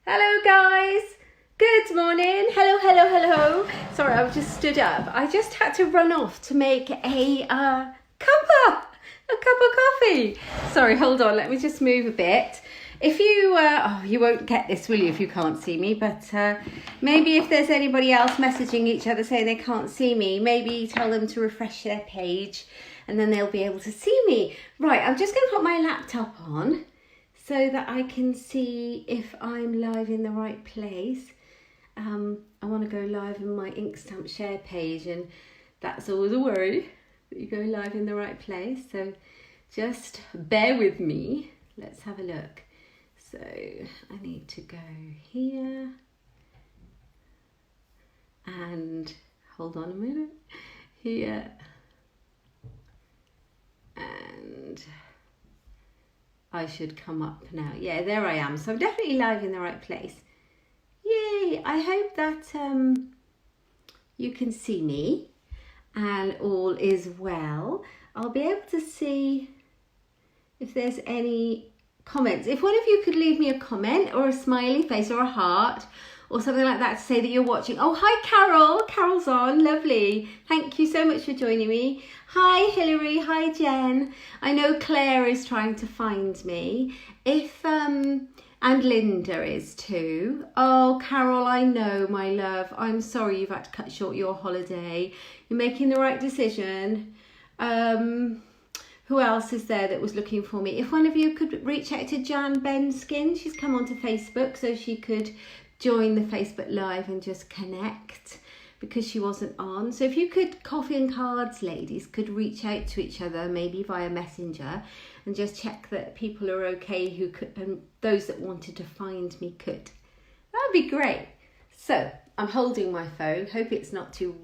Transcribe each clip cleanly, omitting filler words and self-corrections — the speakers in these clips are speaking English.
Hello guys, good morning. Hello. Sorry, I've just stood up. I just had to run off to make a cuppa, a cup of coffee. Sorry, hold on, let me just move a bit. If you, you won't get this, will you, if you can't see me, but maybe if there's anybody else messaging each other saying they can't see me, maybe tell them to refresh their page and then they'll be able to see me. Right, I'm just going to put my laptop on so that I can see if I'm live in the right place. I want to go live in my Inkstampshare page, and that's always a worry, that you go live in the right place. So just bear with me. Let's have a look. So I need to go here and hold on a minute, here, and I should come up now. Yeah, there I am. So I'm definitely live in the right place. Yay! I hope that you can see me and all is well. I'll be able to see if there's any comments. If one of you could leave me a comment or a smiley face or a heart or something like that to say that you're watching. Oh, hi Carol. Carol's on. Lovely. Thank you so much for joining me. Hi Hilary. Hi Jen. I know Claire is trying to find me. And Linda is too. Oh, Carol, I know, my love. I'm sorry you've had to cut short your holiday. You're making the right decision. Who else is there that was looking for me? If one of you could reach out to Jan Benskin, she's come onto Facebook so she could join the Facebook Live and just connect because she wasn't on. So if you could, coffee and cards ladies, could reach out to each other, maybe via Messenger, and just check that people are okay who could, and those that wanted to find me could. That'd be great. So I'm holding my phone. Hope it's not too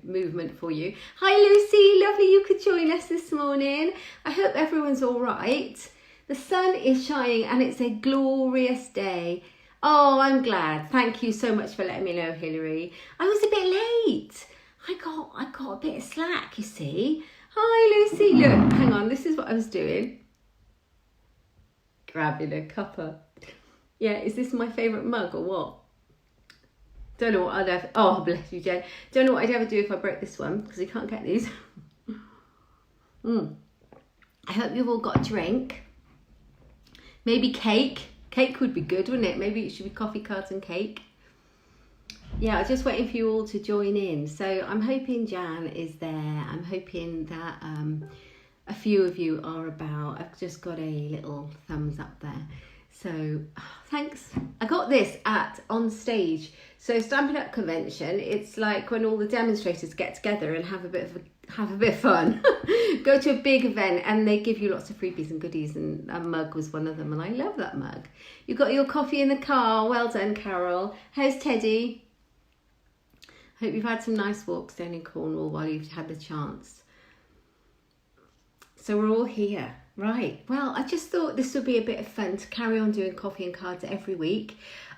movement for you. Hi Lucy, lovely you could join us this morning. I hope everyone's all right. The sun is shining and it's a glorious day. Oh, I'm glad. Thank you so much for letting me know, Hilary. I was a bit late. I got a bit of slack, you see. Hi Lucy, look, hang on, this is what I was doing. Grabbing a cuppa. Yeah, is this my favourite mug or what? Don't know what I'd ever, oh bless you Jen. Don't know what I'd ever do if I broke this one because you can't get these. I hope you've all got a drink. Maybe cake. Cake would be good, wouldn't it? Maybe it should be coffee, cards and cake. Yeah, I'm just waiting for you all to join in. So I'm hoping Jan is there. I'm hoping that a few of you are about. I've just got a little thumbs up there. So thanks. I got this on stage. So Stampin' Up convention, it's like when all the demonstrators get together and have a bit of fun. Go to a big event and they give you lots of freebies and goodies, and a mug was one of them, and I love that mug. You got your coffee in the car. Well done, Carol. How's Teddy? Hope you've had some nice walks down in Cornwall while you've had the chance. So we're all here. Right, well, I just thought this would be a bit of fun to carry on doing coffee and cards every week.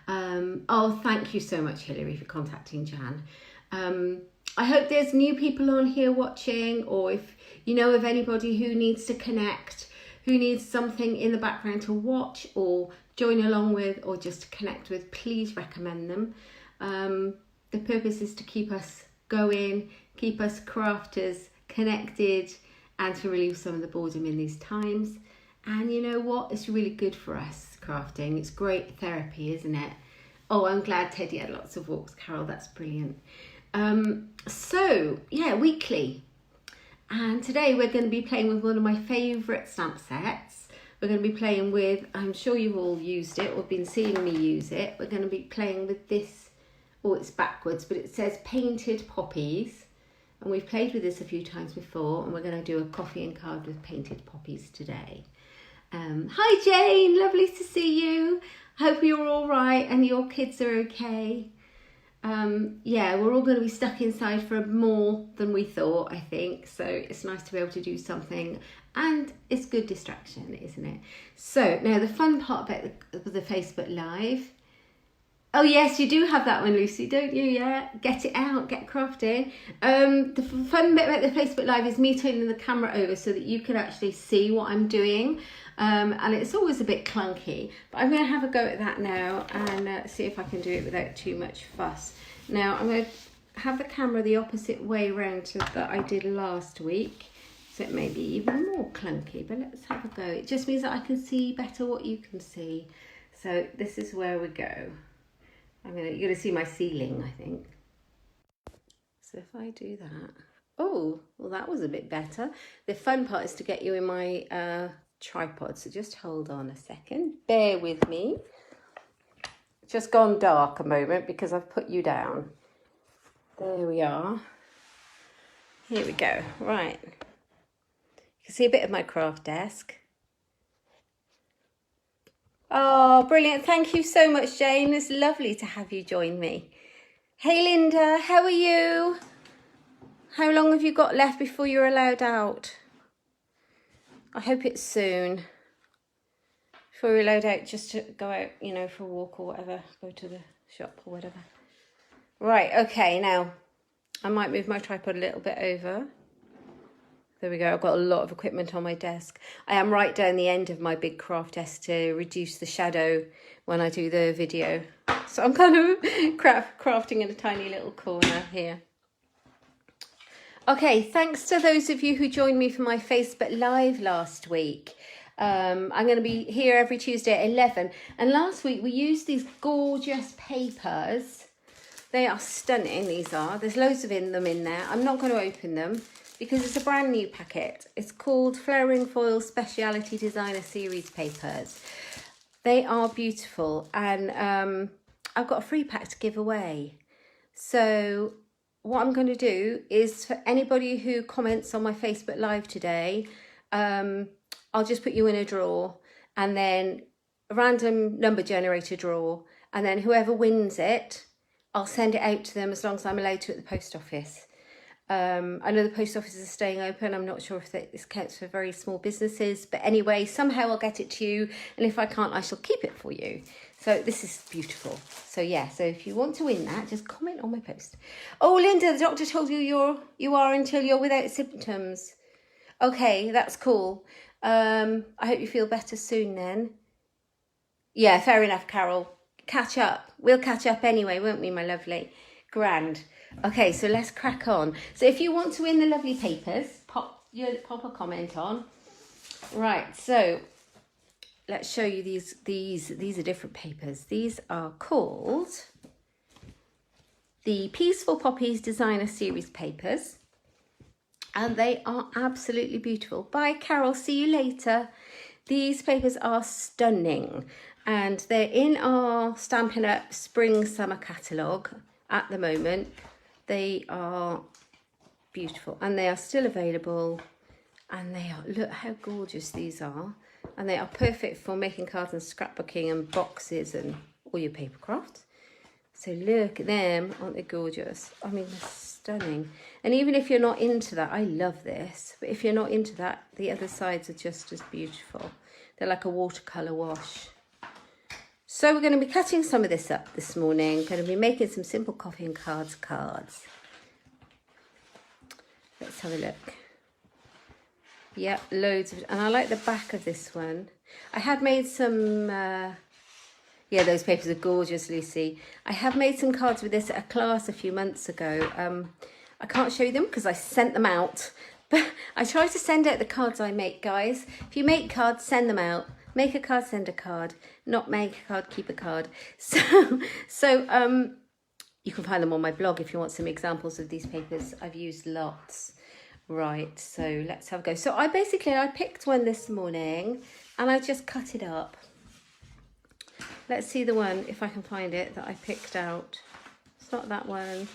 Oh, thank you so much, Hilary, for contacting Jan. I hope there's new people on here watching, or if you know of anybody who needs to connect, who needs something in the background to watch or join along with, or just to connect with, please recommend them. The purpose is to keep us going, keep us crafters connected, and to relieve some of the boredom in these times. And you know what? It's really good for us, crafting. It's great therapy, isn't it? Oh, I'm glad Teddy had lots of walks, Carol. That's brilliant. So, yeah, weekly. And today we're going to be playing with one of my favourite stamp sets. We're going to be playing with, I'm sure you've all used it or been seeing me use it. We're going to be playing with this, oh, it's backwards, but it says Painted Poppies. And we've played with this a few times before, and we're going to do a coffee and card with Painted Poppies today. Hi Jane, lovely to see you. Hope you're all right and your kids are okay. Yeah, we're all going to be stuck inside for more than we thought, I think. So it's nice to be able to do something, and it's good distraction, isn't it? So now the fun part about the Facebook Live. Oh yes, you do have that one, Lucy, don't you? Yeah, get it out, get crafting. The fun bit about the Facebook Live is me turning the camera over so that you can actually see what I'm doing. and it's always a bit clunky, but I'm going to have a go at that now and see if I can do it without too much fuss. Now I'm going to have the camera the opposite way round to that I did last week, so it may be even more clunky, but let's have a go. It just means that I can see better what you can see. So this is where we go. You're going to see my ceiling, I think. So if I do that, oh, well that was a bit better. The fun part is to get you in my tripod, so just hold on a second, bear with me. It's just gone dark a moment because I've put you down. There we are. Here we go. Right. You can see a bit of my craft desk. Oh, brilliant. Thank you so much, Jane. It's lovely to have you join me. Hey, Linda, how are you? How long have you got left before you're allowed out? I hope it's soon. Before you're allowed out, just to go out, you know, for a walk or whatever. Go to the shop or whatever. Right, okay, now I might move my tripod a little bit over. There we go. I've got a lot of equipment on my desk. I am right down the end of my big craft desk to reduce the shadow when I do the video. So I'm kind of crafting in a tiny little corner here. Okay, thanks to those of you who joined me for my Facebook Live last week. I'm going to be here every Tuesday at 11. And last week we used these gorgeous papers. They are stunning, these are. There's loads of them in there. I'm not going to open them because it's a brand new packet. It's called Flowering Foil Speciality Designer Series papers. They are beautiful, and I've got a free pack to give away. So what I'm going to do is, for anybody who comments on my Facebook Live today, I'll just put you in a draw, and then a random number generator draw, and then whoever wins it, I'll send it out to them as long as I'm allowed to at the post office. I know the post office is staying open. I'm not sure if this counts for very small businesses, but anyway, somehow I'll get it to you, and if I can't, I shall keep it for you. So this is beautiful. So yeah, so if you want to win that, just comment on my post. Oh, Linda, the doctor told you you are until you're without symptoms. Okay, that's cool. I hope you feel better soon then. Yeah, fair enough, Carol. Catch up. We'll catch up anyway, won't we, my lovely? Grand. Okay, so let's crack on. So if you want to win the lovely papers, pop a comment on. Right, so let's show you these are different papers. These are called the Peaceful Poppies Designer Series papers, and they are absolutely beautiful. Bye, Carol. See you later. These papers are stunning, and they're in our Stampin' Up! Spring Summer catalogue at the moment. They are beautiful, and they are still available, and they are, look how gorgeous these are, and they are perfect for making cards and scrapbooking and boxes and all your paper crafts. So look at them, aren't they gorgeous? I mean, they're stunning. And even if you're not into that, I love this, but if you're not into that, the other sides are just as beautiful. They're like a watercolour wash. So we're going to be cutting some of this up this morning. Going to be making some simple coffee and cards. Let's have a look. Yeah, loads of, and I like the back of this one. I had made some, yeah, those papers are gorgeous, Lucy. I have made some cards with this at a class a few months ago. I can't show you them because I sent them out. But I try to send out the cards I make, guys. If you make cards, send them out. Make a card, send a card. Not make a card, keep a card. So you can find them on my blog if you want some examples of these papers. I've used lots. Right, so let's have a go. So I picked one this morning and I just cut it up. Let's see the one, if I can find it, that I picked out. It's not that one.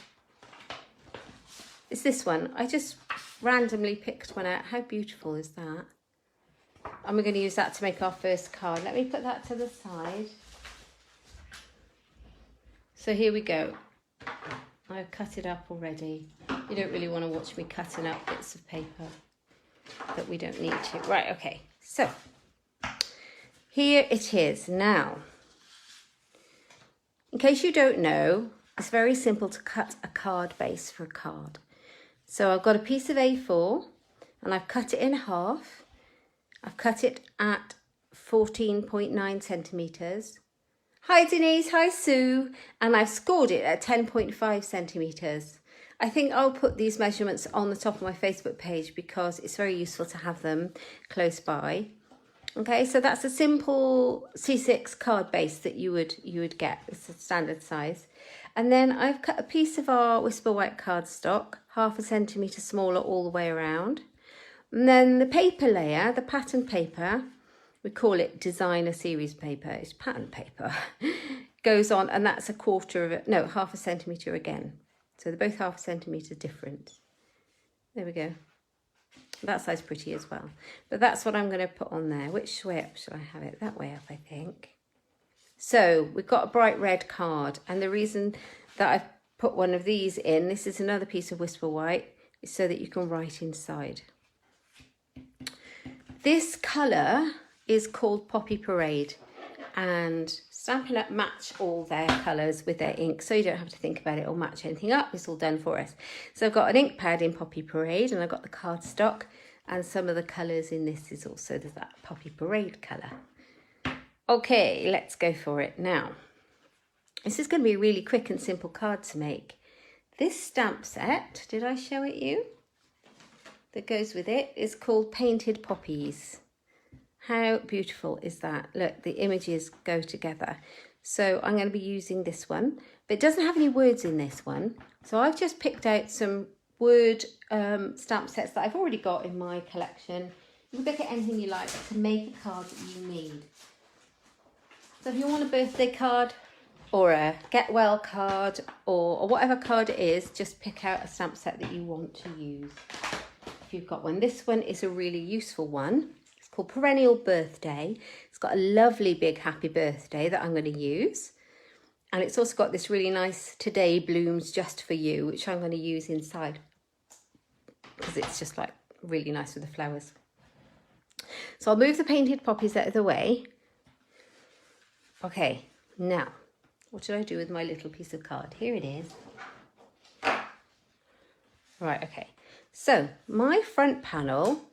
It's this one. I just randomly picked one out. How beautiful is that? And we're going to use that to make our first card. Let me put that to the side. So here we go. I've cut it up already. You don't really want to watch me cutting up bits of paper that we don't need to. Right, okay. So here it is. Now, in case you don't know, it's very simple to cut a card base for a card. So I've got a piece of A4 and I've cut it in half. I've cut it at 14.9 centimetres. Hi Denise, hi Sue. And I've scored it at 10.5 centimetres. I think I'll put these measurements on the top of my Facebook page because it's very useful to have them close by. Okay, so that's a simple C6 card base that you would get. It's a standard size. And then I've cut a piece of our Whisper White cardstock, 1/2 centimetre smaller all the way around. And then the paper layer, the pattern paper, we call it designer series paper, it's pattern paper, goes on, and that's 1/4 centimetre again. So they're both 1/2 centimetre different. There we go. That side's pretty as well. But that's what I'm going to put on there. Which way up should I have it? That way up, I think. So we've got a bright red card. And the reason that I've put one of these in, this is another piece of Whisper White, is so that you can write inside. This colour is called Poppy Parade. And Stampin' Up match all their colours with their ink, so you don't have to think about it or match anything up. It's all done for us. So I've got an ink pad in Poppy Parade, and I've got the cardstock, and some of the colours in this is also that Poppy Parade colour. Okay, let's go for it now. This is going to be a really quick and simple card to make. This stamp set, did I show it you? That goes with it is called Painted Poppies. How beautiful is that? Look, the images go together. So I'm going to be using this one, but it doesn't have any words in this one. So I've just picked out some word stamp sets that I've already got in my collection. You can pick out anything you like to make a card that you need. So if you want a birthday card or a get well card or whatever card it is, just pick out a stamp set that you want to use. If you've got one, this one is a really useful one. Called Perennial Birthday. It's got a lovely big happy birthday that I'm going to use, and it's also got this really nice Today Blooms Just For You, which I'm going to use inside because it's just like really nice with the flowers. So I'll move the painted poppies out of the way. Okay, now what should I do with my little piece of card? Here it is. Right, okay, so my front panel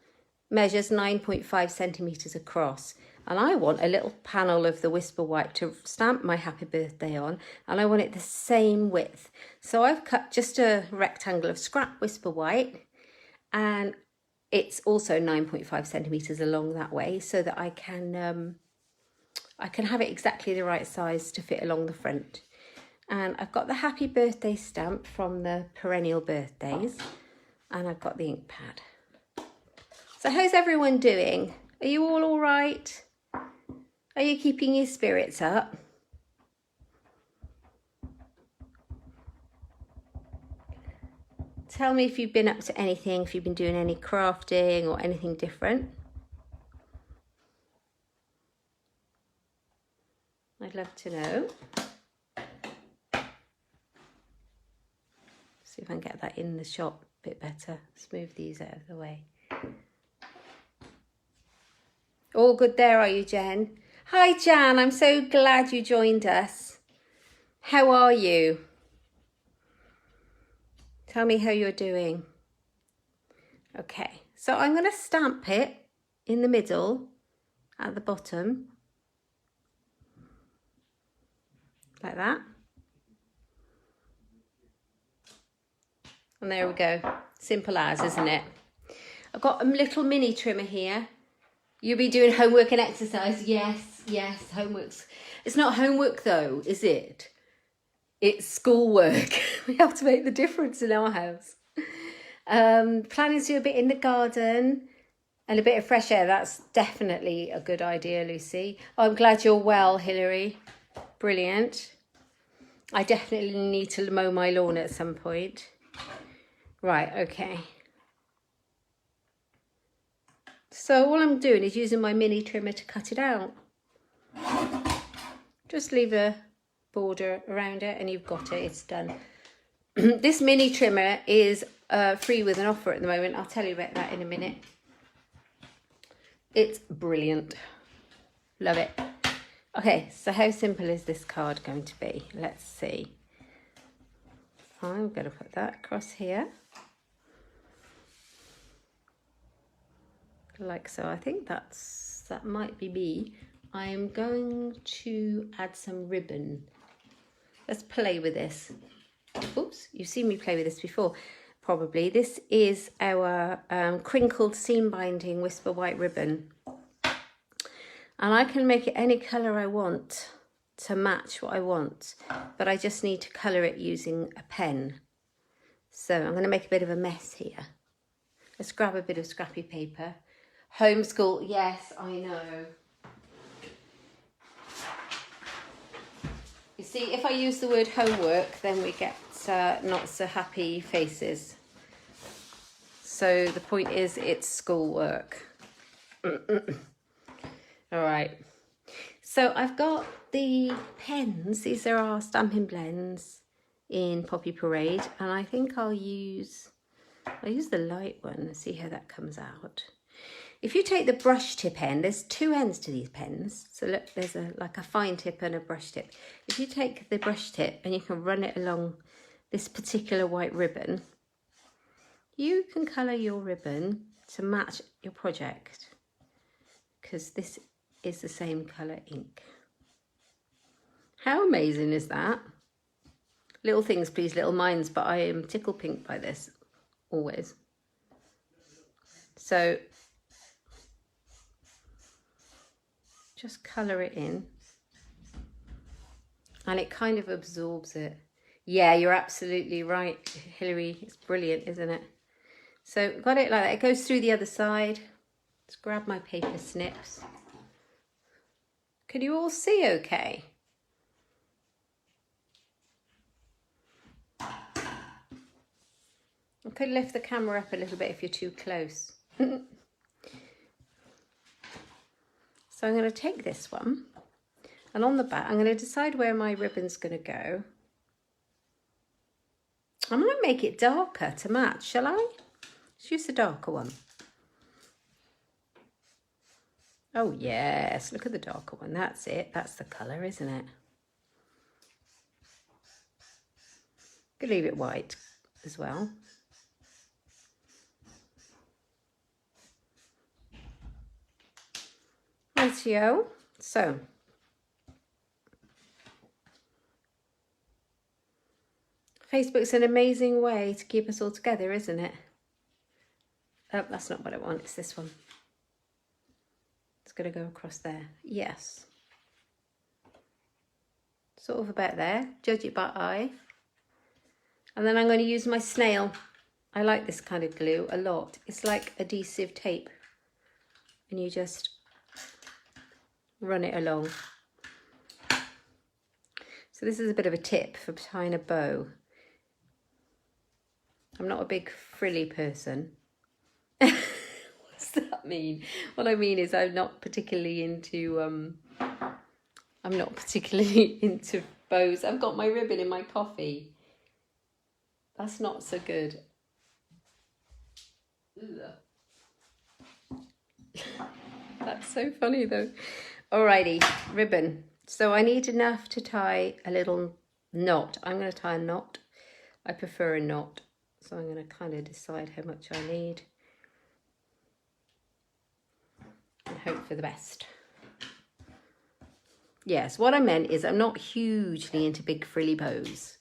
measures 9.5 centimetres across, and I want a little panel of the Whisper White to stamp my happy birthday on, and I want it the same width. So I've cut just a rectangle of scrap Whisper White, and it's also 9.5 centimetres along that way, so that I can have it exactly the right size to fit along the front. And I've got the happy birthday stamp from the Perennial Birthdays, and I've got the ink pad. So how's everyone doing? Are you all right? Are you keeping your spirits up? Tell me if you've been up to anything, if you've been doing any crafting or anything different. I'd love to know. See if I can get that in the shot a bit better. Smooth these out of the way. All good there, are you, Jen? Hi, Jan. I'm so glad you joined us. How are you? Tell me how you're doing. Okay, so I'm going to stamp it in the middle at the bottom. Like that. And there we go. Simple as, isn't it? I've got a little mini trimmer here. You'll be doing homework and exercise. Yes, yes, homework's... It's not homework though, is it? It's schoolwork. We have to make the difference in our house. Planning to do a bit in the garden and a bit of fresh air. That's definitely a good idea, Lucy. Oh, I'm glad you're well, Hilary. Brilliant. I definitely need to mow my lawn at some point. Right, okay. So all I'm doing is using my mini trimmer to cut it out. Just leave a border around it and you've got it, it's done. This mini trimmer is free with an offer at the moment. I'll tell you about that in a minute. It's brilliant. Love it. Okay, so how simple is this card going to be? Let's see. I'm going to put that across here. Like so. I think that's that might be me, I'm going to add some ribbon. Let's play with this. Oops, you've seen me play with this before, probably. This is our crinkled seam binding Whisper White ribbon. And I can make it any colour I want to match what I want, but I just need to colour it using a pen. So I'm going to make a bit of a mess here. Let's grab a bit of scrappy paper. Homeschool, yes, I know. You see, if I use the word homework, then we get not so happy faces. So the point is, it's schoolwork. All right. So I've got the pens. These are our Stampin' Blends in Poppy Parade, and I think I'll use the light one and see how that comes out. If you take the brush tip end, there's two ends to these pens. So look, there's like a fine tip and a brush tip. If you take the brush tip and you can run it along this particular white ribbon, you can colour your ribbon to match your project, because this is the same colour ink. How amazing is that? Little things please little minds, but I am tickle pink by this, always. So just colour it in, and it kind of absorbs it. Yeah, you're absolutely right, Hilary. It's brilliant, isn't it? So got it like that. It goes through the other side. Let's grab my paper snips. Can you all see okay? I could lift the camera up a little bit if you're too close. So I'm going to take this one, and on the back I'm going to decide where my ribbon's going to go. I'm going to make it darker to match, shall I? Let's use the darker one. Oh yes, look at the darker one. That's it. That's the colour, isn't it? Could leave it white as well. Rightio. So Facebook's an amazing way to keep us all together, isn't it? Oh, that's not what I want. It's this one. It's going to go across there. Yes. Sort of about there. Judge it by eye. And then I'm going to use my snail. I like this kind of glue a lot. It's like adhesive tape. And you just run it along. So this is a bit of a tip for tying a bow. I'm not a big frilly person. What's that mean? What I mean is I'm not particularly into bows. I've got my ribbon in my coffee. That's not so good. That's so funny though. Alrighty, ribbon. So I need enough to tie a little knot. I'm going to tie a knot. I prefer a knot. So I'm going to kind of decide how much I need. And hope for the best. Yes, what I meant is I'm not hugely into big frilly bows.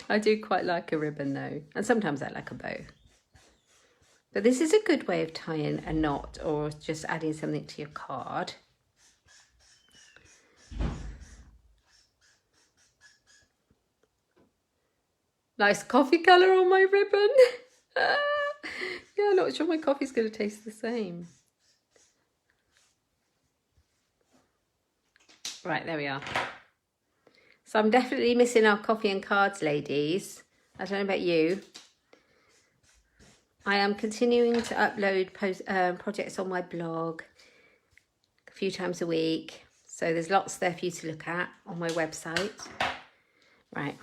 I do quite like a ribbon though. And sometimes I like a bow. But this is a good way of tying a knot or just adding something to your card. Nice coffee colour on my ribbon. Yeah, I'm not sure my coffee's going to taste the same. Right, there we are. So I'm definitely missing our coffee and cards, ladies. I don't know about you. I am continuing to upload projects on my blog a few times a week. So there's lots there for you to look at on my website. Right.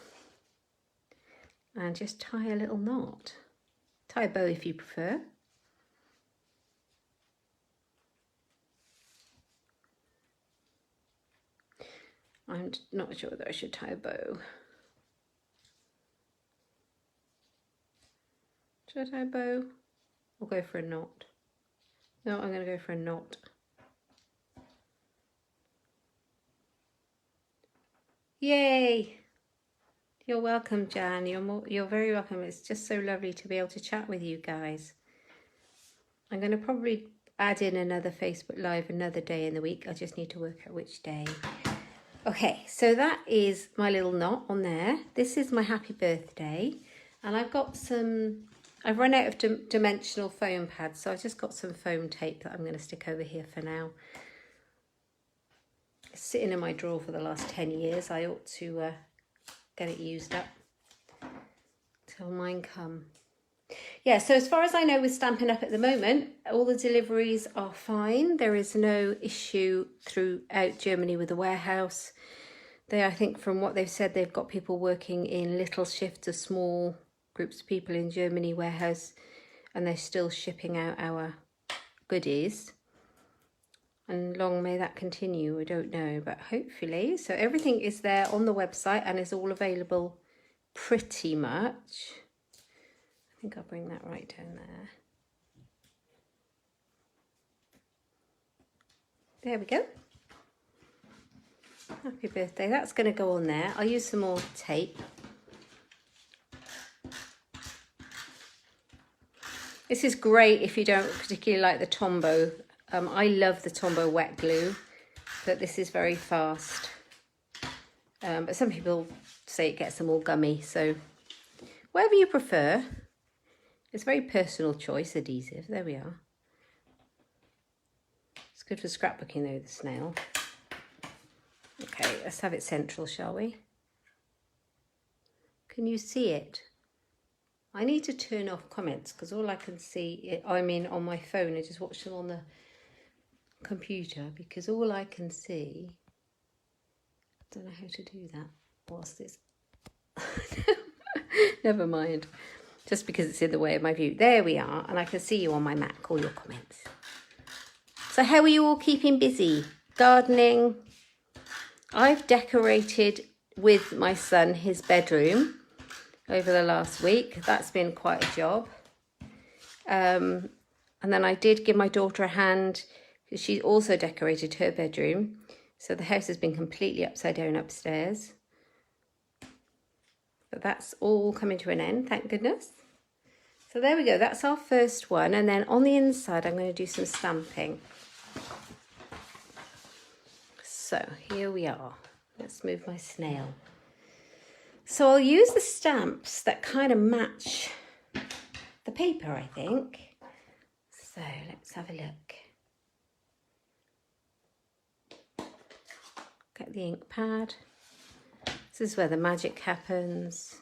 And just tie a little knot. Tie a bow if you prefer. I'm not sure that I should tie a bow. Should I tie a bow or go for a knot? No, I'm going to go for a knot. Yay! You're welcome, Jan. You're very welcome. It's just so lovely to be able to chat with you guys. I'm going to probably add in another Facebook Live another day in the week. I just need to work out which day. Okay, so that is my little knot on there. This is my happy birthday. And I've got some... I've run out of dimensional foam pads, so I've just got some foam tape that I'm going to stick over here for now. It's sitting in my drawer for the last 10 years. I ought to get it used up till mine come. Yeah, so as far as I know with Stampin' Up at the moment, all the deliveries are fine. There is no issue throughout Germany with the warehouse. I think from what they've said, they've got people working in little shifts of small groups of people in Germany warehouse, and they're still shipping out our goodies. And long may that continue, I don't know, but hopefully. So everything is there on the website and is all available pretty much. I think I'll bring that right down there. There we go. Happy birthday. That's going to go on there. I'll use some more tape. This is great if you don't particularly like the Tombow. I love the Tombow wet glue, but this is very fast. But some people say it gets them all gummy, so whatever you prefer. It's a very personal choice adhesive. There we are. It's good for scrapbooking though, the snail. Okay, let's have it central, shall we? Can you see it? I need to turn off comments because all I can see, on my phone, I just watch them on the computer because all I can see, I don't know how to do that whilst this, never mind. Just because it's in the way of my view. There we are, and I can see you on my Mac, all your comments. So how are you all keeping busy? Gardening. I've decorated with my son his bedroom over the last week. That's been quite a job. And then I did give my daughter a hand because she also decorated her bedroom. So the house has been completely upside down upstairs. But that's all coming to an end, thank goodness. So there we go, that's our first one. And then on the inside, I'm going to do some stamping. So here we are. Let's move my snail. So I'll use the stamps that kind of match the paper, I think. So let's have a look. Get the ink pad. This is where the magic happens.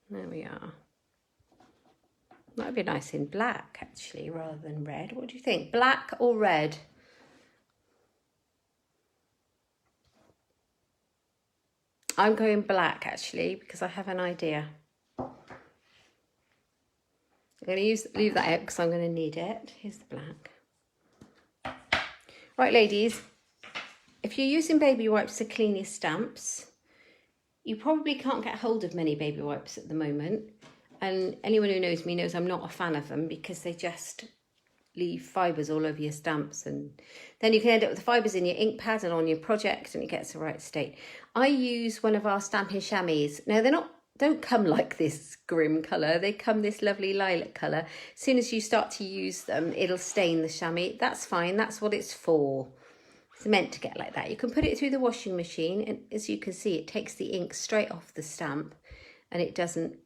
There we are. That would be nice in black, actually, rather than red. What do you think? Black or red? I'm going black, actually, because I have an idea. I'm going to leave that out because I'm going to need it. Here's the black. Right, ladies, if you're using baby wipes to clean your stamps, you probably can't get hold of many baby wipes at the moment. And anyone who knows me knows I'm not a fan of them because they just leave fibres all over your stamps. And then you can end up with the fibres in your ink pad and on your project and it gets the right state. I use one of our Stampin' Chamois. Now, don't come like this grim colour. They come this lovely lilac colour. As soon as you start to use them, it'll stain the chamois. That's fine. That's what it's for. It's meant to get like that. You can put it through the washing machine, and as you can see, it takes the ink straight off the stamp, and it doesn't,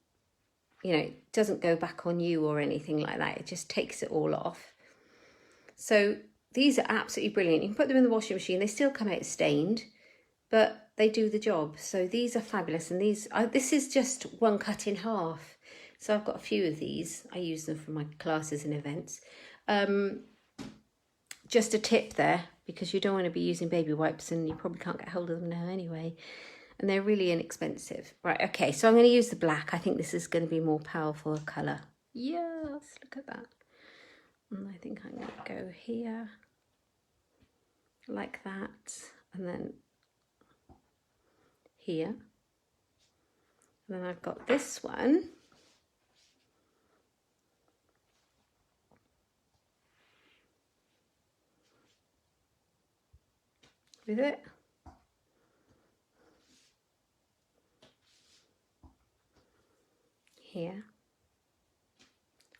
it doesn't go back on you or anything like that. It just takes it all off. So these are absolutely brilliant. You can put them in the washing machine. They still come out stained, but they do the job. So these are fabulous. And this is just one cut in half. So I've got a few of these. I use them for my classes and events. Just a tip there, because you don't want to be using baby wipes and you probably can't get hold of them now anyway. And they're really inexpensive. Right, okay, so I'm going to use the black. I think this is going to be more powerful a colour. Yes, look at that. And I think I'm going to go here, like that. and then here. And then I've got this one. With it. Here.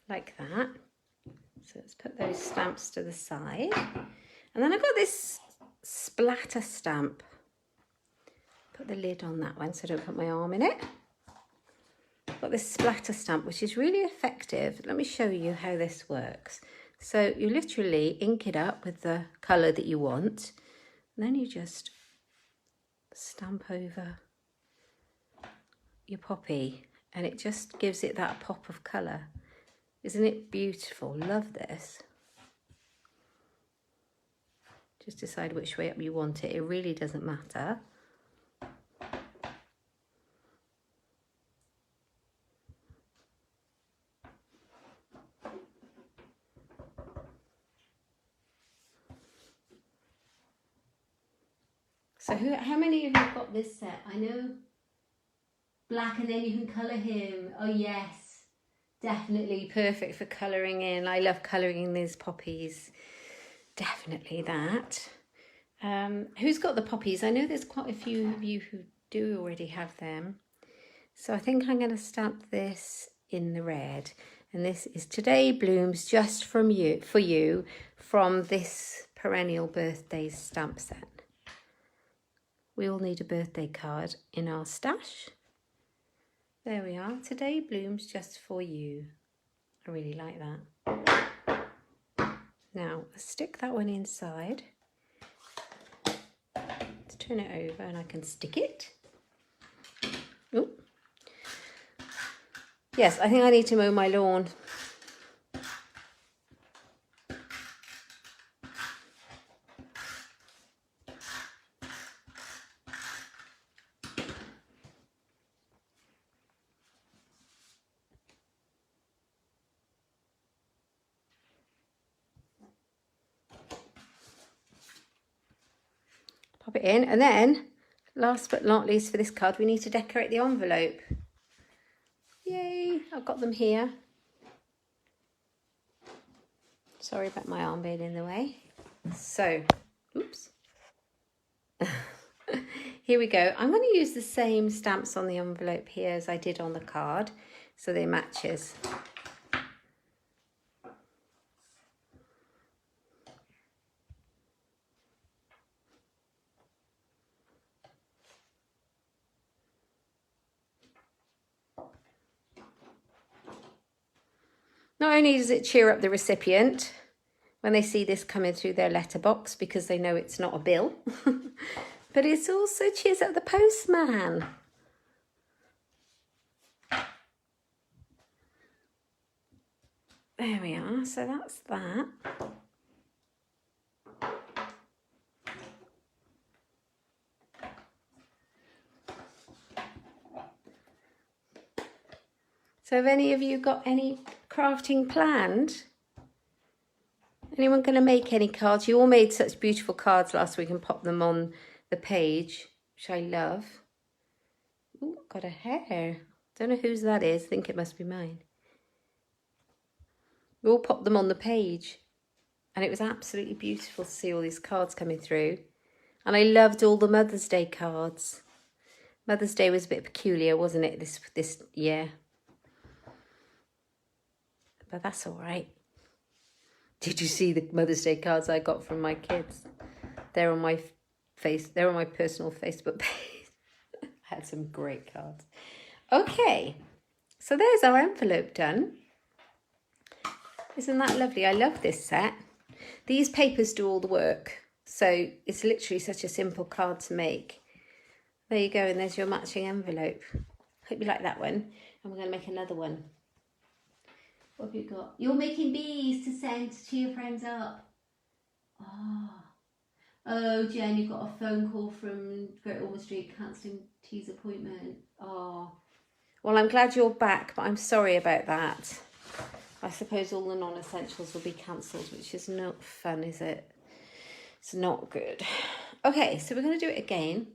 Like that. So let's put those stamps to the side. And then I've got this splatter stamp. Put the lid on that one so I don't put my arm in it. I've got this splatter stamp, which is really effective. Let me show you how this works. So you literally ink it up with the colour that you want. And then you just stamp over your poppy. And it just gives it that pop of colour. Isn't it beautiful? Love this. Just decide which way up you want it. It really doesn't matter. So how many of you have got this set? I know black and then you can colour him. Oh yes. Definitely perfect for colouring in. I love colouring in these poppies. Definitely that. Who's got the poppies? I know there's quite a few of you who do already have them. So I think I'm going to stamp this in the red. And this is Today Blooms Just for you from this Perennial Birthdays stamp set. We all need a birthday card in our stash. There we are. Today Blooms Just for you. I really like that. Now, let's stick that one inside. Let's turn it over and I can stick it. Oh. Yes, I think I need to mow my lawn. Pop it in, and then last but not least for this card, we need to decorate the envelope. Yay, I've got them here. Sorry about my arm being in the way. So, oops. Here we go. I'm going to use the same stamps on the envelope here as I did on the card, so they matches. Not only does it cheer up the recipient when they see this coming through their letterbox because they know it's not a bill, but it also cheers up the postman. There we are, so that's that. So have any of you got any crafting planned? Anyone going to make any cards? You all made such beautiful cards last week and popped them on the page, which I love. Ooh, got a hair. Don't know whose that is. I think it must be mine. We all popped them on the page and it was absolutely beautiful to see all these cards coming through. And I loved all the Mother's Day cards. Mother's Day was a bit peculiar, wasn't it, this year? But that's all right. Did you see the Mother's Day cards I got from my kids? They're on my they're on my personal Facebook page. I had some great cards. Okay, so there's our envelope done. Isn't that lovely? I love this set. These papers do all the work. So it's literally such a simple card to make. There you go, and there's your matching envelope. Hope you like that one. And we're going to make another one. What have you got? You're making bees to send to your friends up. Oh, Jen, you've got a phone call from Great Ormond Street cancelling T's appointment. Oh, well, I'm glad you're back, but I'm sorry about that. I suppose all the non-essentials will be cancelled, which is not fun, is it? It's not good. Okay, so we're going to do it again.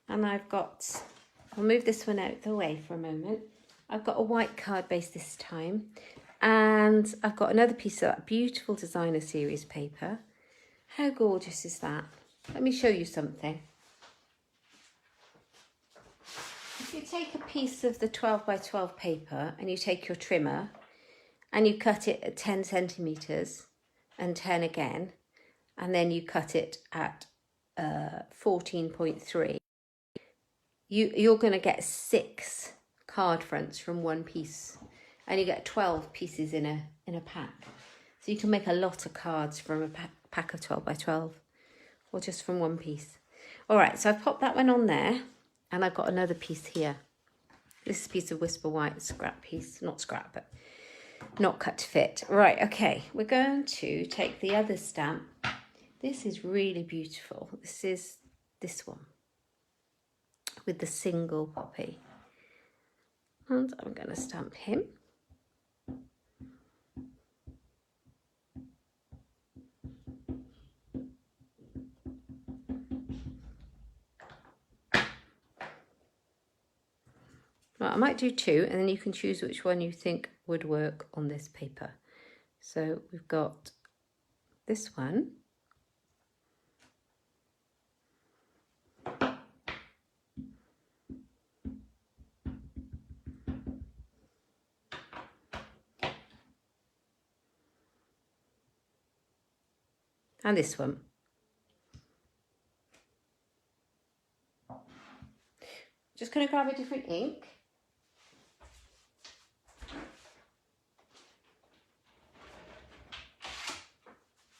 And I'll move this one out of the way for a moment. I've got a white card base this time. And I've got another piece of that beautiful designer series paper. How gorgeous is that? Let me show you something. If you take a piece of the 12 by 12 paper and you take your trimmer and you cut it at 10 centimetres and 10 again, and then you cut it at 14.3, you're going to get 6 card fronts from one piece, and you get 12 pieces in a pack. So you can make a lot of cards from a pack of 12 by 12, or just from one piece. All right, so I've popped that one on there, and I've got another piece here. This is a piece of Whisper White scrap piece, not scrap, but not cut to fit. Right, okay, we're going to take the other stamp. This is really beautiful. This is this one with the single poppy. And I'm going to stamp him. Right, I might do 2, and then you can choose which one you think would work on this paper. So we've got this one. And this one. Just going to grab a different ink.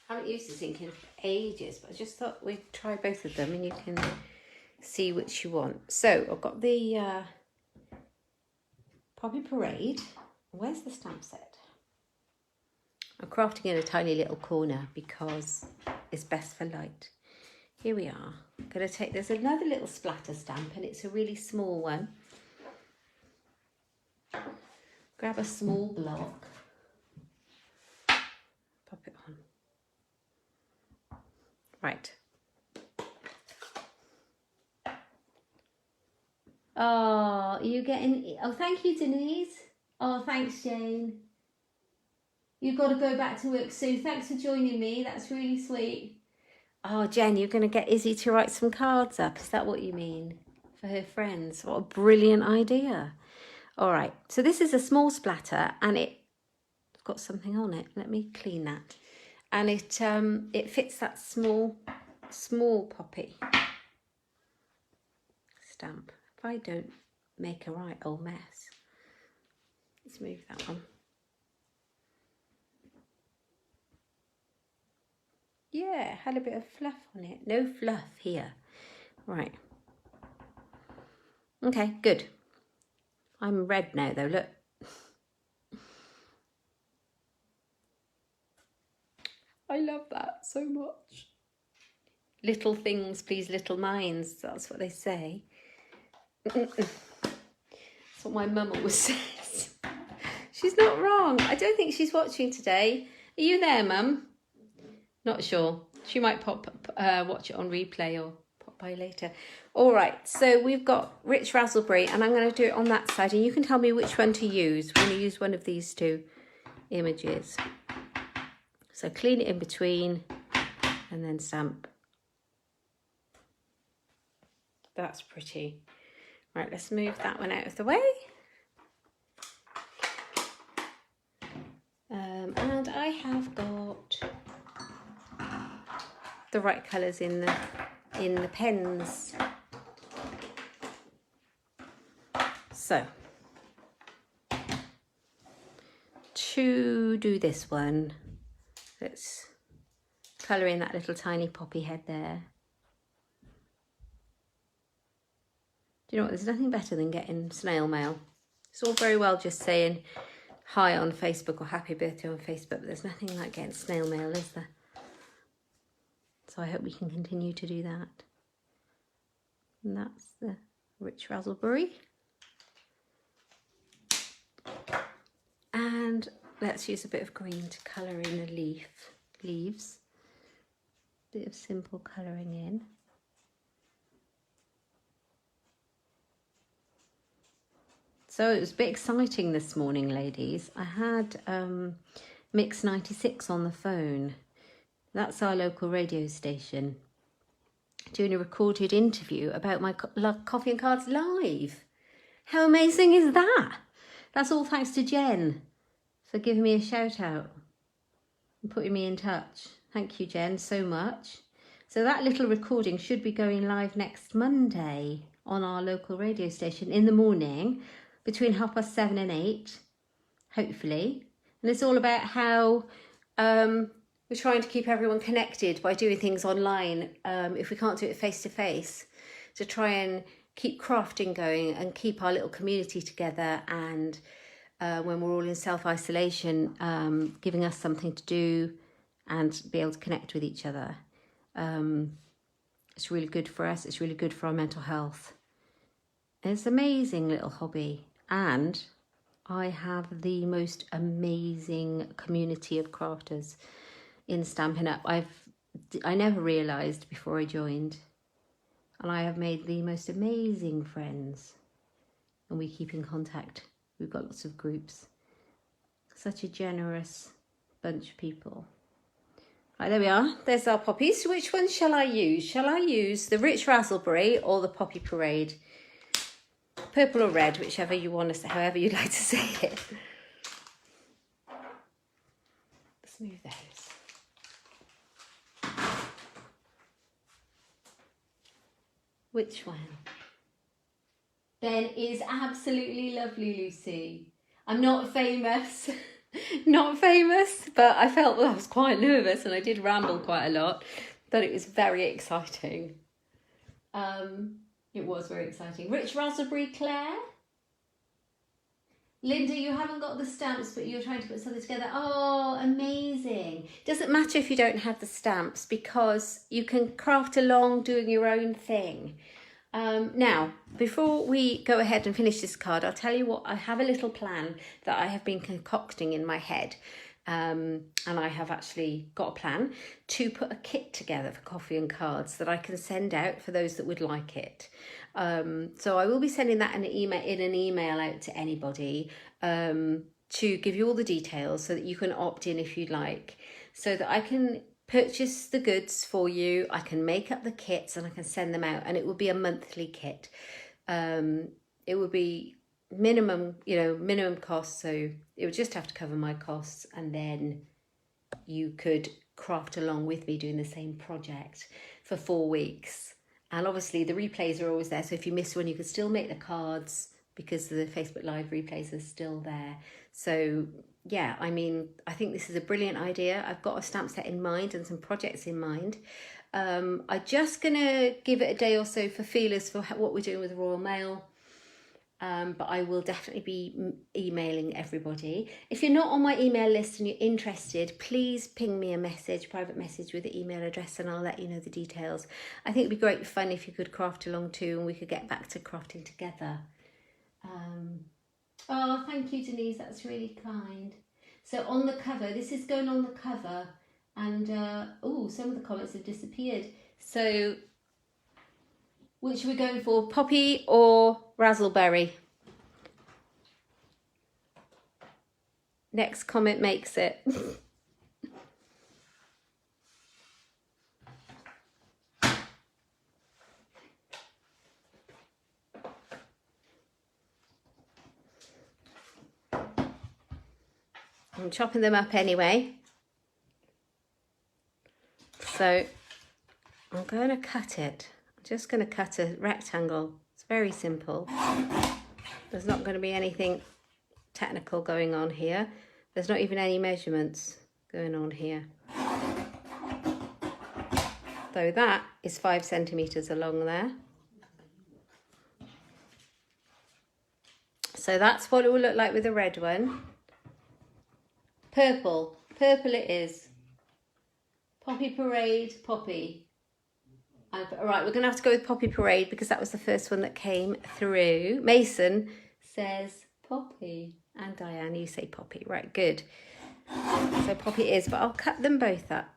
I haven't used this ink in ages, but I just thought we'd try both of them and you can see which you want. So I've got the Poppy Parade. Where's the stamp set? I'm crafting in a tiny little corner because it's best for light. Here we are. I'm going to take, there's another little splatter stamp and it's a really small one. Grab a small block. Pop it on. Right. Oh, you getting, oh, thank you, Denise. Oh, thanks, Jane. You've got to go back to work soon. Thanks for joining me. That's really sweet. Oh, Jen, you're going to get Izzy to write some cards up. Is that what you mean? For her friends. What a brilliant idea. All right. So this is a small splatter and it's got something on it. Let me clean that. And it fits that small poppy stamp. If I don't make a right old mess. Let's move that one. Yeah, had a bit of fluff on it. No fluff here. Right. Okay, good. I'm red now though, look. I love that so much. Little things please little minds, that's what they say. That's what my mum always says. She's not wrong. I don't think she's watching today. Are you there, Mum? Not sure. She might watch it on replay or pop by later. All right, so we've got Rich Raspberry, and I'm going to do it on that side, and you can tell me which one to use. We're going to use one of these 2 images. So clean it in between, and then stamp. That's pretty. Right, let's move that one out of the way. And I have got the right colours in the pens. So to do this one, let's colour in that little tiny poppy head there. Do you know what, there's nothing better than getting snail mail. It's all very well just saying hi on Facebook or happy birthday on Facebook, but there's nothing like getting snail mail, is there? So I hope we can continue to do that. And that's the Rich Raspberry. And let's use a bit of green to colour in the leaves. Bit of simple colouring in. So it was a bit exciting this morning, ladies. I had Mix 96 on the phone. That's our local radio station, doing a recorded interview about my Coffee and Cards Live. How amazing is that? That's all thanks to Jen for giving me a shout out and putting me in touch. Thank you, Jen, so much. So that little recording should be going live next Monday on our local radio station in the morning between 7:30 and 8, hopefully. And it's all about how we're trying to keep everyone connected by doing things online if we can't do it face to face, to try and keep crafting going and keep our little community together, and when we're all in self-isolation, giving us something to do and be able to connect with each other. It's really good for us. It's really good for our mental health. And it's an amazing little hobby. And I have the most amazing community of crafters in Stampin' Up. I never realised before I joined. And I have made the most amazing friends. And we keep in contact. We've got lots of groups. Such a generous bunch of people. Right, there we are. There's our poppies. Which one shall I use? Shall I use the Rich Razzleberry or the Poppy Parade? Purple or red, whichever you want to say, however you'd like to say it. Let's move those. Which one? Ben is absolutely lovely, Lucy. I'm not famous. Not famous, but I felt I was quite nervous and I did ramble quite a lot, but it was very exciting. It was very exciting. Rich Raspberry Claire. Linda, you haven't got the stamps, but you're trying to put something together. Oh, amazing. Doesn't matter if you don't have the stamps, because you can craft along doing your own thing. Now, before we go ahead and finish this card, I'll tell you what, I have a little plan that I have been concocting in my head. And I have actually got a plan to put a kit together for Coffee and Cards that I can send out for those that would like it. So I will be sending that in an email out to anybody to give you all the details so that you can opt in if you'd like, so that I can purchase the goods for you, I can make up the kits and I can send them out, and it will be a monthly kit. It would be minimum cost, so it would just have to cover my costs, and then you could craft along with me doing the same project for 4 weeks. And obviously the replays are always there, so if you miss one you can still make the cards because the Facebook Live replays are still there. So yeah, I mean, I think this is a brilliant idea. I've got a stamp set in mind and some projects in mind. I'm just gonna give it a day or so for feelers for what we're doing with the Royal Mail. But I will definitely be emailing everybody. If you're not on my email list and you're interested, please ping me a message, private message with the email address, and I'll let you know the details. I think it'd be great fun if you could craft along too, and we could get back to crafting together. Oh, thank you, Denise, that's really kind. So on the cover, this is going on the cover, and oh, some of the comments have disappeared. So which are we going for, Poppy or Razzleberry? Next comment makes it. I'm chopping them up anyway. So I'm going to cut it. I'm just going to cut a rectangle. It's very simple. There's not going to be anything technical going on here. There's not even any measurements going on here. So that is 5 centimeters along there. So that's what it will look like with the red one. Purple. Purple it is. Poppy Parade, Poppy. All right, we're going to have to go with Poppy Parade because that was the first one that came through. Mason says Poppy. And Diane, you say Poppy. Right, good. So Poppy is, but I'll cut them both up.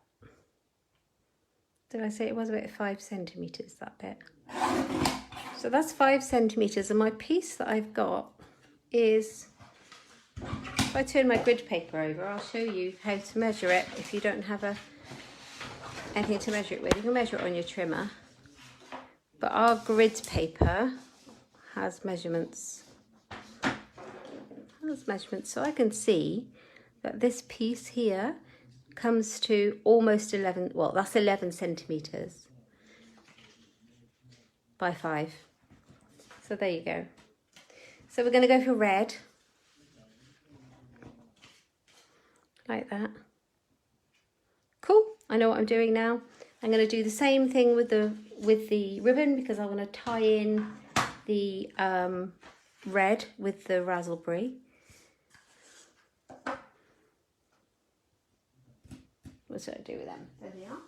Did I say it was about 5 centimetres, that bit? So that's 5 centimetres, and my piece that I've got is, if I turn my grid paper over, I'll show you how to measure it if you don't have anything to measure it with. You can measure it on your trimmer, but our grid paper has measurements. So I can see that this piece here comes to almost 11, well, that's 11 centimetres by 5. So there you go. So we're going to go for red, like that. Cool, I know what I'm doing now. I'm going to do the same thing with the ribbon, because I want to tie in the red with the raspberry. What should I do with them? There they are.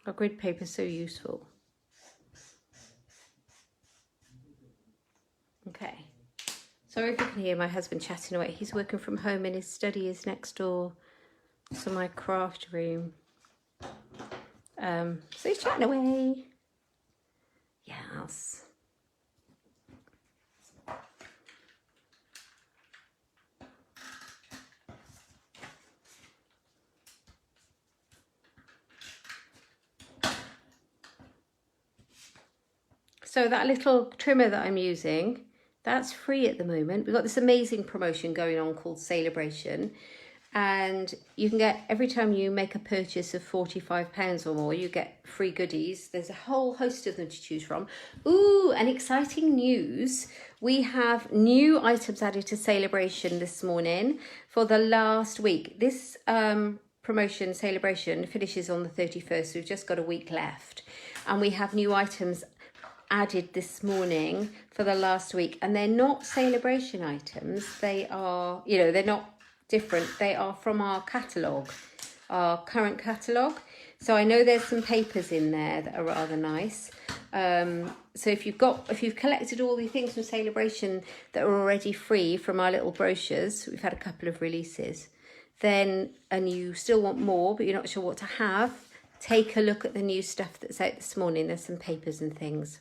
Our grid paper is so useful. Okay. Sorry if you can hear my husband chatting away. He's working from home and his study is next door to my craft room. So he's chatting away. Yes. So that little trimmer that I'm using, that's free at the moment. We've got this amazing promotion going on called Celebration, and you can get, every time you make a purchase of £45 or more, you get free goodies. There's a whole host of them to choose from. Ooh, and exciting news. We have new items added to Celebration this morning for the last week. This promotion, Celebration, finishes on the 31st, so we've just got a week left. And we have new items added this morning for the last week, and they're not Celebration items. They are, you know, they're not different. They are from our catalogue, our current catalogue. So I know there's some papers in there that are rather nice. So if you've collected all the things from Celebration that are already free from our little brochures, we've had a couple of releases, then, and you still want more, but you're not sure what to have, take a look at the new stuff that's out this morning. There's some papers and things,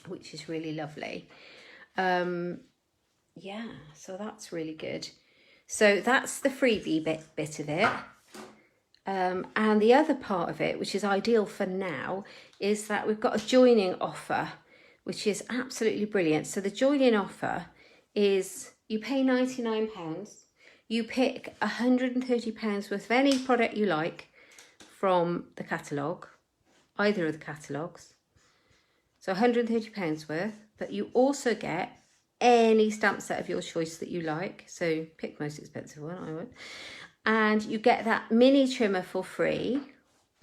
which is really lovely. Yeah, so that's really good. So that's the freebie bit of it. And the other part of it, which is ideal for now, is that we've got a joining offer, which is absolutely brilliant. So the joining offer is you pay £99, you pick £130 worth of any product you like from the catalogue, either of the catalogues. So £130 worth, but you also get any stamp set of your choice that you like. So pick the most expensive one, I would. And you get that mini trimmer for free.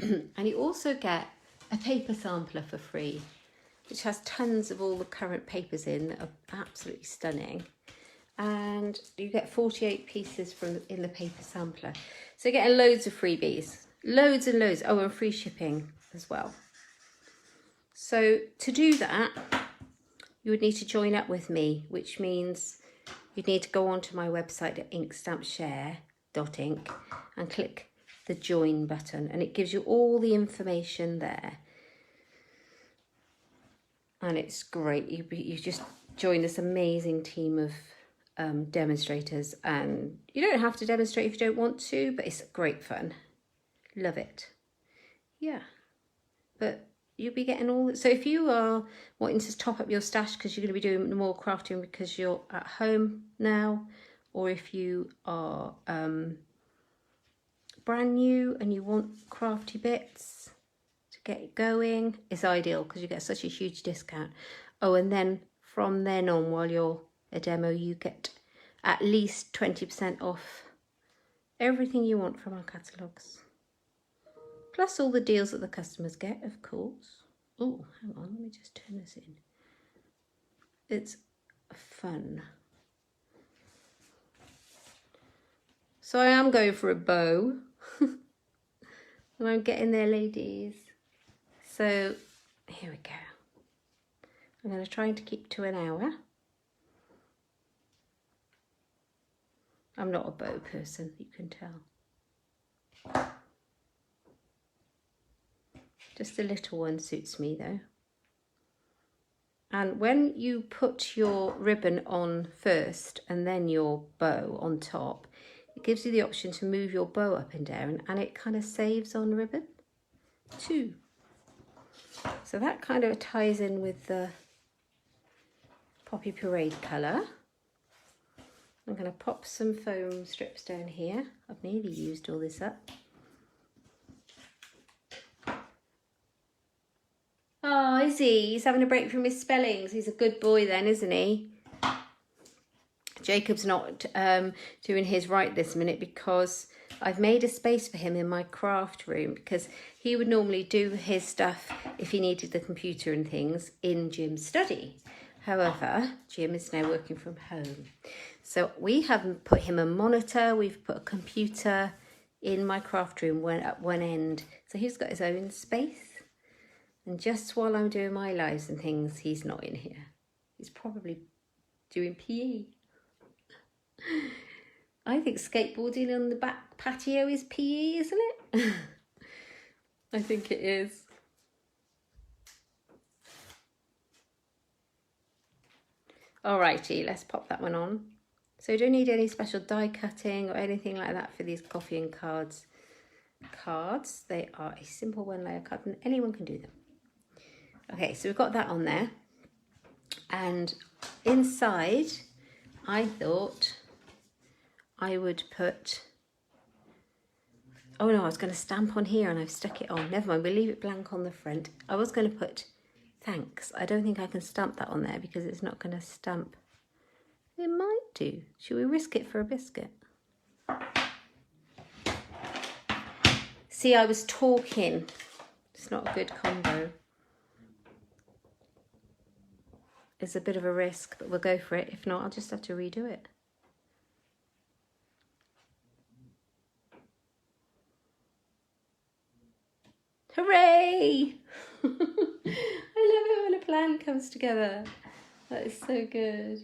And you also get a paper sampler for free, which has tons of all the current papers in that are absolutely stunning. And you get 48 pieces in the paper sampler. So you're getting loads of freebies, loads and loads. Oh, and free shipping as well. So to do that, you would need to join up with me, which means you'd need to go onto my website at inkstampshare.ink and click the join button, and it gives you all the information there. And it's great. You just join this amazing team of demonstrators, and you don't have to demonstrate if you don't want to, but it's great fun. Love it. Yeah. But you'll be getting all. So if you are wanting to top up your stash because you're going to be doing more crafting because you're at home now, or if you are brand new and you want crafty bits to get it going, it's ideal because you get such a huge discount. Oh, and then from then on, while you're a demo, you get at least 20% off everything you want from our catalogues. Plus all the deals that the customers get, of course. Oh, hang on, let me just turn this in. It's fun. So I am going for a bow. And I'm getting there, ladies. So here we go. I'm going to try to keep to an hour. I'm not a bow person, you can tell. Just a little one suits me though. And when you put your ribbon on first and then your bow on top, it gives you the option to move your bow up and down, and it kind of saves on ribbon too. So that kind of ties in with the Poppy Parade colour. I'm going to pop some foam strips down here. I've nearly used all this up. Oh, is he? He's having a break from his spellings. He's a good boy then, isn't he? Jacob's not doing his right this minute because I've made a space for him in my craft room, because he would normally do his stuff if he needed the computer and things in Jim's study. However, Jim is now working from home. So we haven't put him a monitor, we've put a computer in my craft room at one end. So he's got his own space. And just while I'm doing my lives and things, he's not in here. He's probably doing PE. I think skateboarding on the back patio is PE, isn't it? I think it is. Alrighty, let's pop that one on. So you don't need any special die cutting or anything like that for these coffee and cards. They are a simple one layer card and anyone can do them. Okay, so we've got that on there. And inside, I thought I would put... Oh no, I was going to stamp on here and I've stuck it on. Never mind, we'll leave it blank on the front. I was going to put thanks. I don't think I can stamp that on there because it's not going to stamp. It might do. Should we risk it for a biscuit? See, I was talking. It's not a good combo. It's a bit of a risk, but we'll go for it. If not, I'll just have to redo it. Hooray! I love it when a plan comes together. That is so good.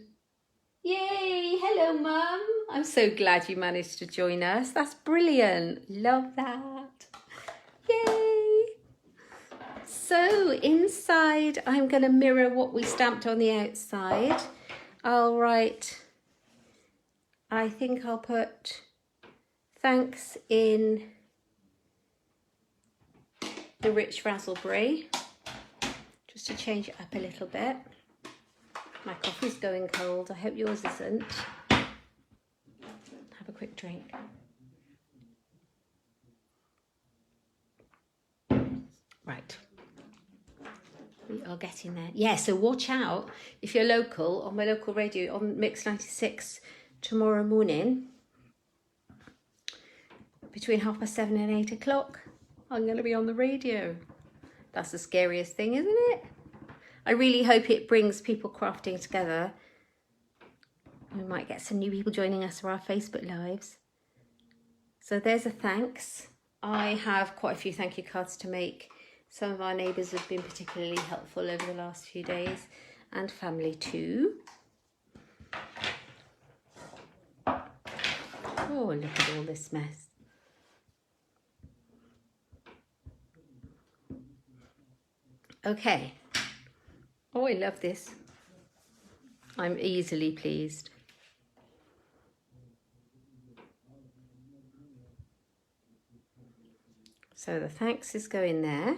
Yay! Hello, Mum. I'm so glad you managed to join us. That's brilliant. Love that. Yay! So inside, I'm going to mirror what we stamped on the outside. I'll write, I think I'll put thanks in the rich raspberry, just to change it up a little bit. My coffee's going cold. I hope yours isn't. Have a quick drink. Right. We are getting there. Yeah, so watch out if you're local, on my local radio on Mix 96 tomorrow morning between 7:30 and 8 o'clock. I'm going to be on the radio. That's the scariest thing, isn't it? I really hope it brings people crafting together. We might get some new people joining us for our Facebook Lives. So there's a thanks. I have quite a few thank you cards to make. Some of our neighbours have been particularly helpful over the last few days, and family too. Oh, look at all this mess. Okay. Oh, I love this. I'm easily pleased. So the thanks is going there.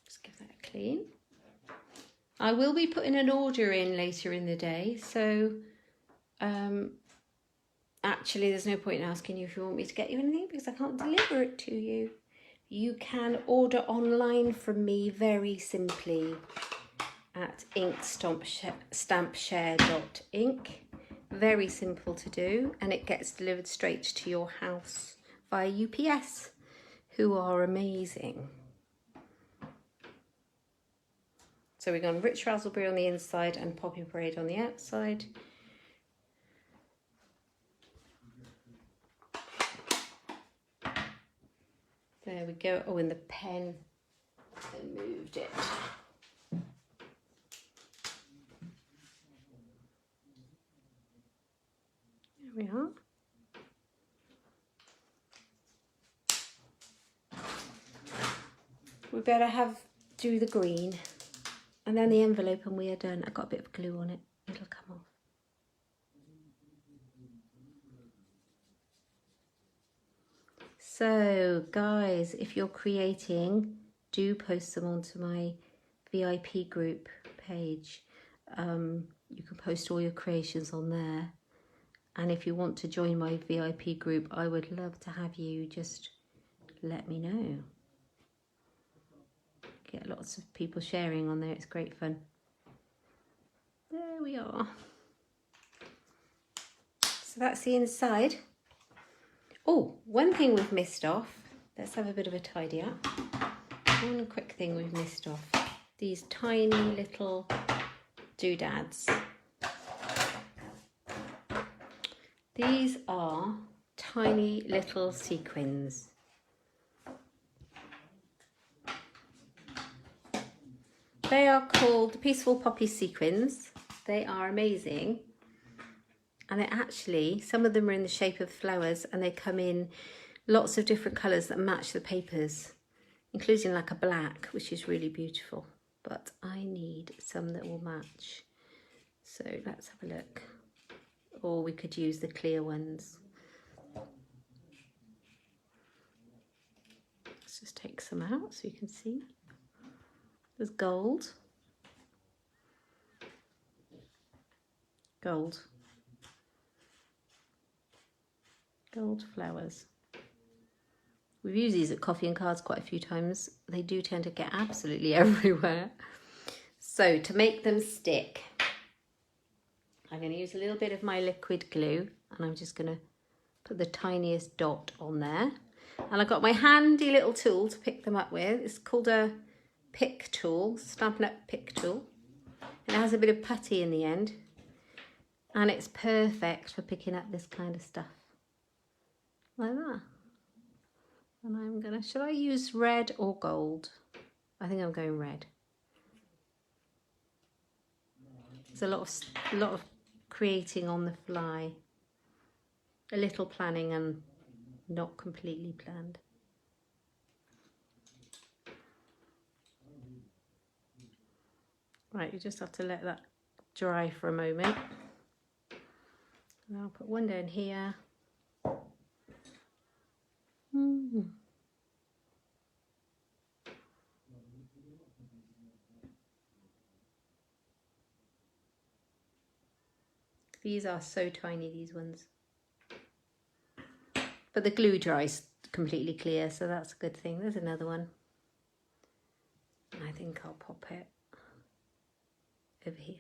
Just give that a clean. I will be putting an order in later in the day, so actually there's no point in asking you if you want me to get you anything because I can't deliver it to you. You can order online from me very simply at Inkstampshare.ink. Very simple to do, and it gets delivered straight to your house via UPS, who are amazing. So we've gone rich raspberry on the inside and Poppy Parade on the outside. go. Oh, and the pen, I moved it. There we are. We better do the green, and then the envelope, and we are done. I got a bit of glue on it. It'll come off. So guys, if you're creating, do post them onto my VIP group page. You can post all your creations on there. And if you want to join my VIP group, I would love to have you. Just let me know. Get lots of people sharing on there. It's great fun. There we are. So that's the inside. Oh, one thing we've missed off. Let's have a bit of a tidy up. One quick thing we've missed off. These tiny little doodads. These are tiny little sequins. They are called Peaceful Poppies sequins. They are amazing. And they actually, some of them are in the shape of flowers, and they come in lots of different colours that match the papers, including like a black, which is really beautiful. But I need some that will match. So let's have a look. Or we could use the clear ones. Let's just take some out so you can see. There's gold. Gold. Gold flowers. We've used these at Coffee and Cards quite a few times. They do tend to get absolutely everywhere. So to make them stick, I'm going to use a little bit of my liquid glue, and I'm just going to put the tiniest dot on there. And I've got my handy little tool to pick them up with. It's called a pick tool, Stampin' Up pick tool. And it has a bit of putty in the end. And it's perfect for picking up this kind of stuff. Like that. And I'm going to, should I use red or gold? I think I'm going red. There's a lot of creating on the fly. A little planning and not completely planned. Right, you just have to let that dry for a moment. And I'll put one down here. These are so tiny, these ones. But the glue dries completely clear, so that's a good thing. There's another one. And I think I'll pop it over here.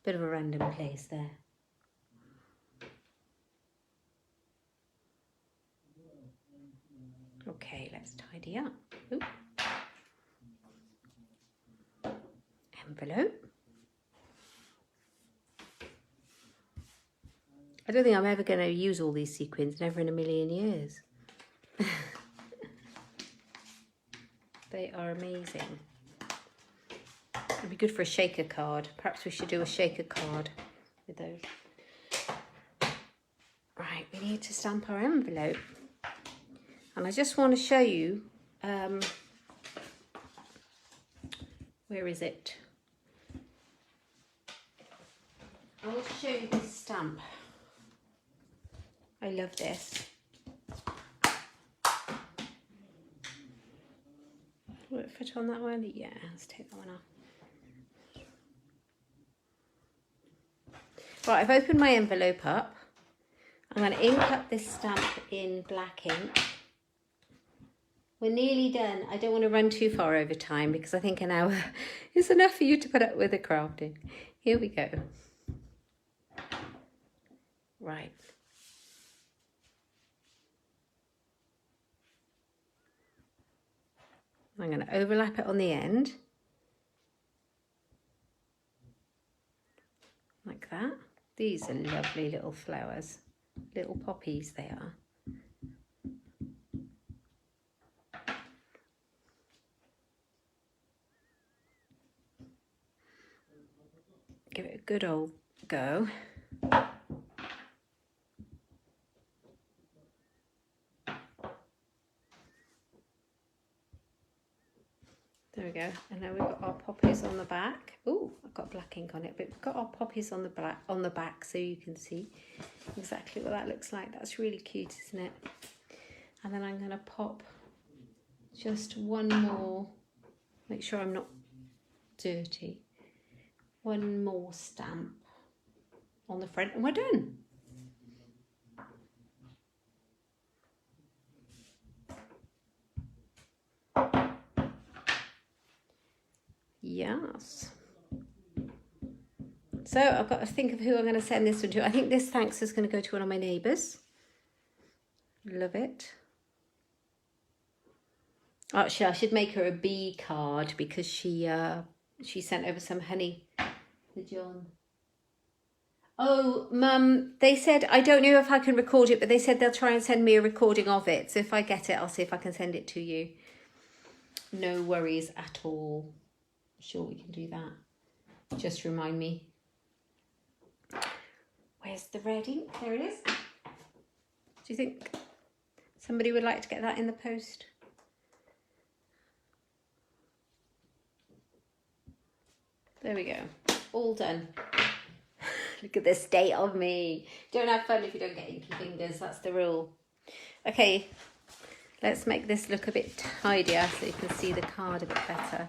Bit of a random place there. Okay, let's tidy up. Ooh. Envelope. I don't think I'm ever going to use all these sequins, never in a million years. They are amazing. It'd be good for a shaker card. Perhaps we should do a shaker card with those. Right, we need to stamp our envelope. And I just want to show you, where is it? I want to show you this stamp. I love this. Will it fit on that one? Yeah, let's take that one off. Right, I've opened my envelope up. I'm going to ink up this stamp in black ink. We're nearly done. I don't want to run too far over time because I think an hour is enough for you to put up with the crafting. Here we go. Right. I'm going to overlap it on the end. Like that. These are lovely little flowers. Little poppies they are. give it a good old go. There we go, and then we've got our poppies on the back. Oh, I've got black ink on it, but we've got our poppies on the back, so you can see exactly what that looks like. That's really cute, isn't it? And then I'm going to pop just one more. Make sure I'm not dirty. One more stamp on the front, and we're done. Yes. So I've got to think of who I'm going to send this one to. I think this thanks is going to go to one of my neighbours. Love it. Actually, I should make her a bee card because she sent over some honey for John. Oh, Mum, they said, I don't know if I can record it, but they said they'll try and send me a recording of it. So if I get it, I'll see if I can send it to you. No worries at all. Sure, we can do that. Just remind me. Where's the red ink? There it is. Do you think somebody would like to get that in the post? There we go. All done. Look at the state of me. Don't have fun if you don't get inky fingers. That's the rule. Okay, let's make this look a bit tidier so you can see the card a bit better.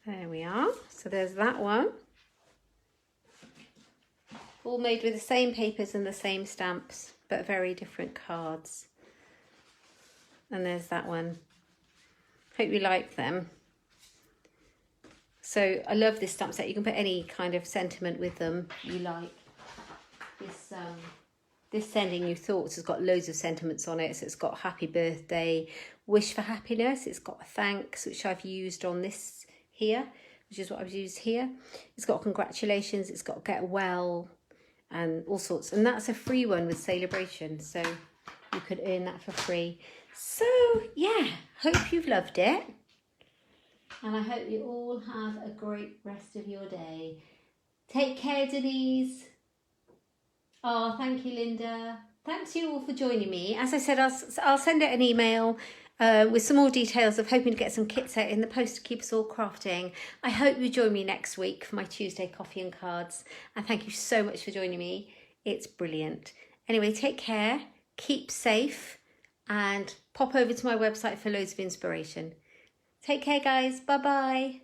There we are. So there's that one. All made with the same papers and the same stamps, but very different cards. And there's that one. Hope you like them. So I love this stamp set. You can put any kind of sentiment with them you like. This Sending You Thoughts has got loads of sentiments on it. So it's got happy birthday, wish for happiness. It's got thanks, which I've used on this here, which is what I've used here. It's got congratulations. It's got get well and all sorts. And that's a free one with Celebration. So you could earn that for free. So yeah, hope you've loved it. And I hope you all have a great rest of your day. Take care, Denise. Oh, thank you, Linda. Thanks you all for joining me. As I said, I'll send out an email with some more details of hoping to get some kits out in the post to keep us all crafting. I hope you join me next week for my Tuesday coffee and cards. And thank you so much for joining me. It's brilliant. Anyway, take care, keep safe, and pop over to my website for loads of inspiration. Take care, guys. Bye-bye.